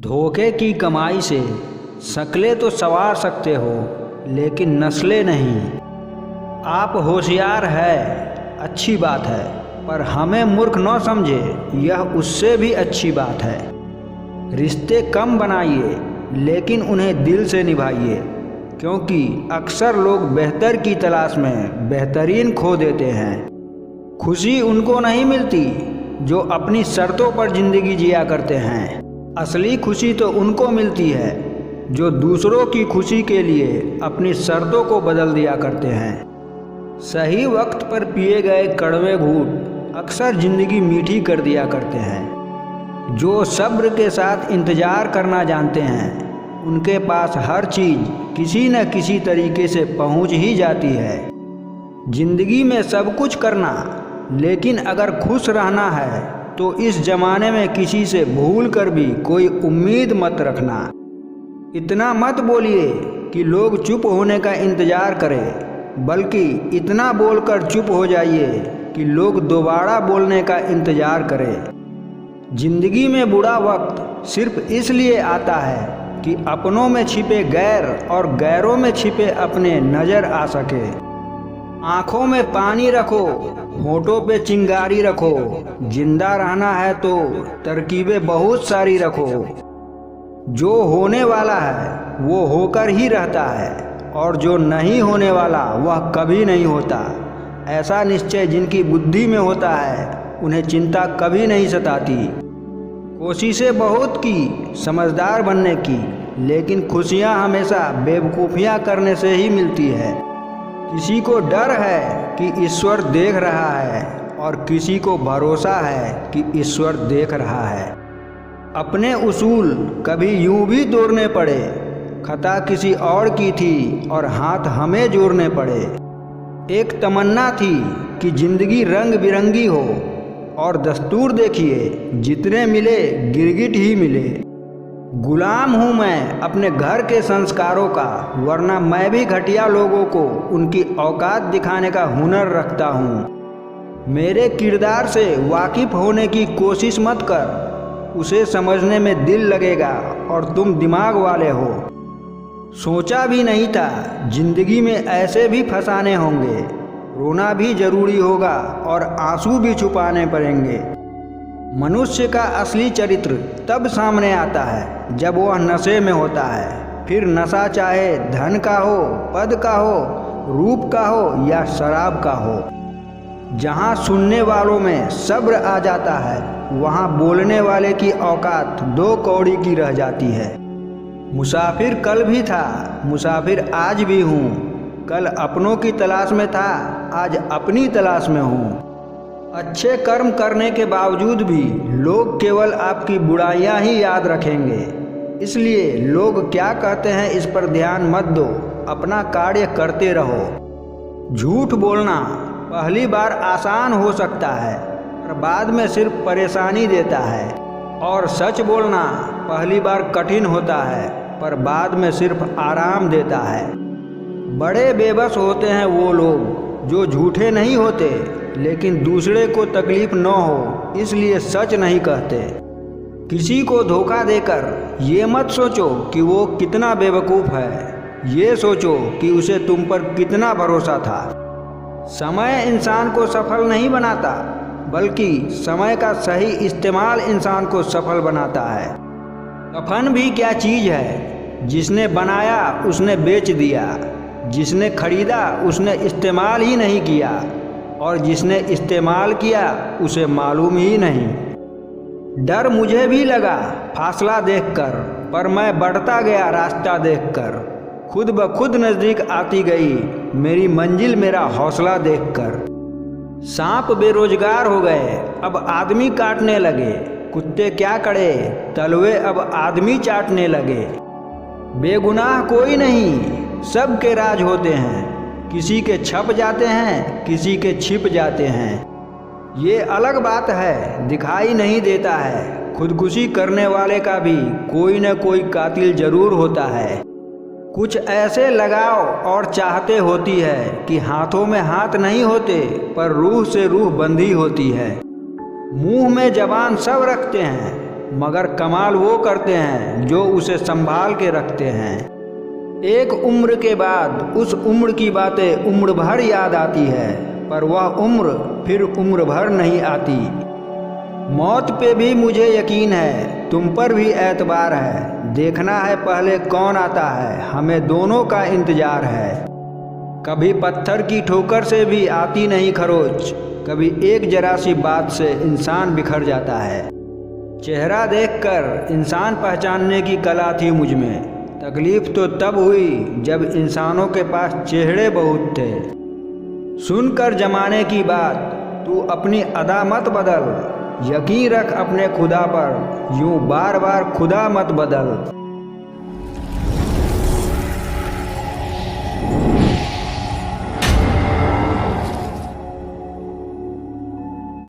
धोखे की कमाई से शक्लें तो संवार सकते हो, लेकिन नस्लें नहीं। आप होशियार है, अच्छी बात है, पर हमें मूर्ख न समझे, यह उससे भी अच्छी बात है। रिश्ते कम बनाइए, लेकिन उन्हें दिल से निभाइए, क्योंकि अक्सर लोग बेहतर की तलाश में बेहतरीन खो देते हैं। खुशी उनको नहीं मिलती जो अपनी शर्तों पर ज़िंदगी जिया करते हैं। असली खुशी तो उनको मिलती है जो दूसरों की खुशी के लिए अपनी शर्तों को बदल दिया करते हैं। सही वक्त पर पिए गए कड़वे घूंट अक्सर ज़िंदगी मीठी कर दिया करते हैं। जो सब्र के साथ इंतज़ार करना जानते हैं, उनके पास हर चीज़ किसी न किसी तरीके से पहुंच ही जाती है। ज़िंदगी में सब कुछ करना, लेकिन अगर खुश रहना है तो इस ज़माने में किसी से भूल कर भी कोई उम्मीद मत रखना। इतना मत बोलिए कि लोग चुप होने का इंतज़ार करें, बल्कि इतना बोलकर चुप हो जाइए कि लोग दोबारा बोलने का इंतज़ार करें। ज़िंदगी में बुरा वक्त सिर्फ इसलिए आता है कि अपनों में छिपे गैर और गैरों में छिपे अपने नज़र आ सके। आँखों में पानी रखो, होठों पे चिंगारी रखो। जिंदा रहना है तो तरकीबें बहुत सारी रखो। जो होने वाला है वो होकर ही रहता है, और जो नहीं होने वाला वह कभी नहीं होता। ऐसा निश्चय जिनकी बुद्धि में होता है, उन्हें चिंता कभी नहीं सताती। कोशिशें बहुत की समझदार बनने की, लेकिन खुशियाँ हमेशा बेवकूफ़ियाँ करने से ही मिलती है। किसी को डर है कि ईश्वर देख रहा है, और किसी को भरोसा है कि ईश्वर देख रहा है। अपने उसूल कभी यूं भी तोड़ने पड़े, खता किसी और की थी और हाथ हमें जोड़ने पड़े। एक तमन्ना थी कि जिंदगी रंग बिरंगी हो, और दस्तूर देखिए जितने मिले गिरगिट ही मिले। गुलाम हूँ मैं अपने घर के संस्कारों का, वरना मैं भी घटिया लोगों को उनकी औकात दिखाने का हुनर रखता हूँ। मेरे किरदार से वाकिफ होने की कोशिश मत कर, उसे समझने में दिल लगेगा और तुम दिमाग वाले हो। सोचा भी नहीं था जिंदगी में ऐसे भी फसाने होंगे। रोना भी जरूरी होगा और आंसू भी छुपाने पड़ेंगे। मनुष्य का असली चरित्र तब सामने आता है जब वह नशे में होता है। फिर नशा चाहे धन का हो, पद का हो, रूप का हो या शराब का हो। जहाँ सुनने वालों में सब्र आ जाता है, वहाँ बोलने वाले की औकात 2 कौड़ी की रह जाती है। मुसाफिर कल भी था, मुसाफिर आज भी हूँ। कल अपनों की तलाश में था, आज अपनी तलाश में हूँ। अच्छे कर्म करने के बावजूद भी लोग केवल आपकी बुराइयां ही याद रखेंगे। इसलिए लोग क्या कहते हैं इस पर ध्यान मत दो, अपना कार्य करते रहो। झूठ बोलना पहली बार आसान हो सकता है, पर बाद में सिर्फ परेशानी देता है। और सच बोलना पहली बार कठिन होता है, पर बाद में सिर्फ आराम देता है। बड़े बेबस होते हैं वो लोग जो झूठे नहीं होते, लेकिन दूसरे को तकलीफ न हो इसलिए सच नहीं कहते। किसी को धोखा देकर ये मत सोचो कि वो कितना बेवकूफ़ है, ये सोचो कि उसे तुम पर कितना भरोसा था। समय इंसान को सफल नहीं बनाता, बल्कि समय का सही इस्तेमाल इंसान को सफल बनाता है। कफन भी क्या चीज़ है, जिसने बनाया उसने बेच दिया, जिसने खरीदा उसने इस्तेमाल ही नहीं किया, और जिसने इस्तेमाल किया उसे मालूम ही नहीं। डर मुझे भी लगा फासला देखकर, पर मैं बढ़ता गया रास्ता देखकर। खुद ब खुद नज़दीक आती गई मेरी मंजिल मेरा हौसला देखकर। सांप बेरोजगार हो गए, अब आदमी काटने लगे। कुत्ते क्या करे, तलवे अब आदमी चाटने लगे। बेगुनाह कोई नहीं, सब के राज होते हैं। किसी के छप जाते हैं, किसी के छिप जाते हैं। ये अलग बात है दिखाई नहीं देता है, खुदकुशी करने वाले का भी कोई न कोई कातिल जरूर होता है। कुछ ऐसे लगाव और चाहते होती है कि हाथों में हाथ नहीं होते, पर रूह से रूह बंधी होती है। मुंह में जबान सब रखते हैं, मगर कमाल वो करते हैं जो उसे संभाल के रखते हैं। एक उम्र के बाद उस उम्र की बातें उम्र भर याद आती है, पर वह उम्र फिर उम्र भर नहीं आती। मौत पे भी मुझे यकीन है, तुम पर भी एतबार है। देखना है पहले कौन आता है, हमें दोनों का इंतजार है। कभी पत्थर की ठोकर से भी आती नहीं खरोच, कभी एक जरा सी बात से इंसान बिखर जाता है। चेहरा देखकर इंसान पहचानने की कला थी मुझ में। तकलीफ तो तब हुई जब इंसानों के पास चेहरे बहुत थे। सुनकर जमाने की बात, तू अपनी अदा मत बदल। यकीन रख अपने खुदा पर, यूं बार बार खुदा मत बदल।